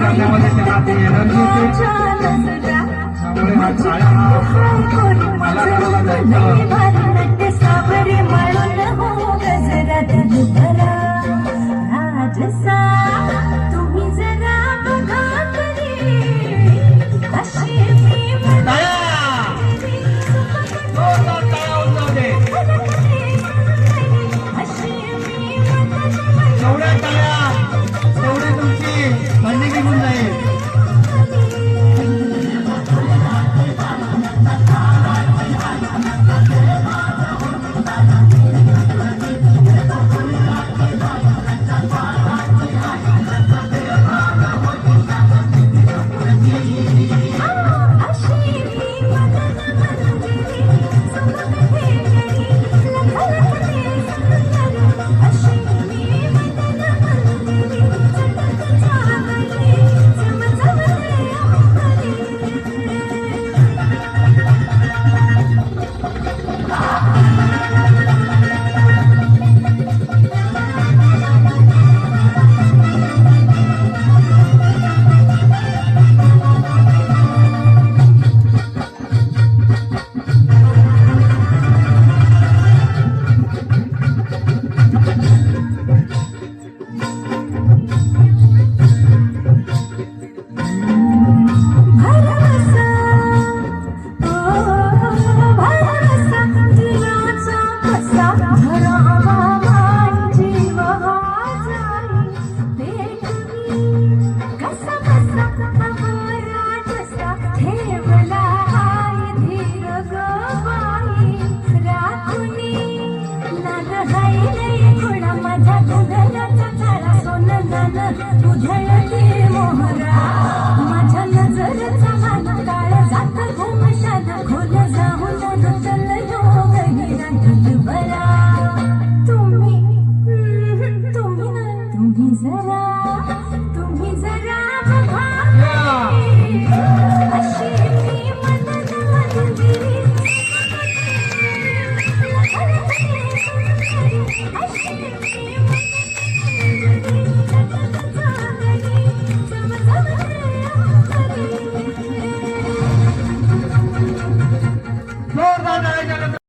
करण्यामध्ये त्याला ते एनर्जी येते. त्यामुळे हा काळ्या मला करायला जायचं. सावरे म्हणून हो गजरा राजसा तुम्ही जरा बघा तरी अशी मी एवढ्या टाळ्या तेवढी तुमची थंडी निघून जाईल. तुझ्या मोहरा माझ्या नजरचा मान काळ जात घुमशान खोल जाऊन चल योग हिरा बरा तुम्ही जरा बघा अशी मी मंदिरी जोरदार टाळ्या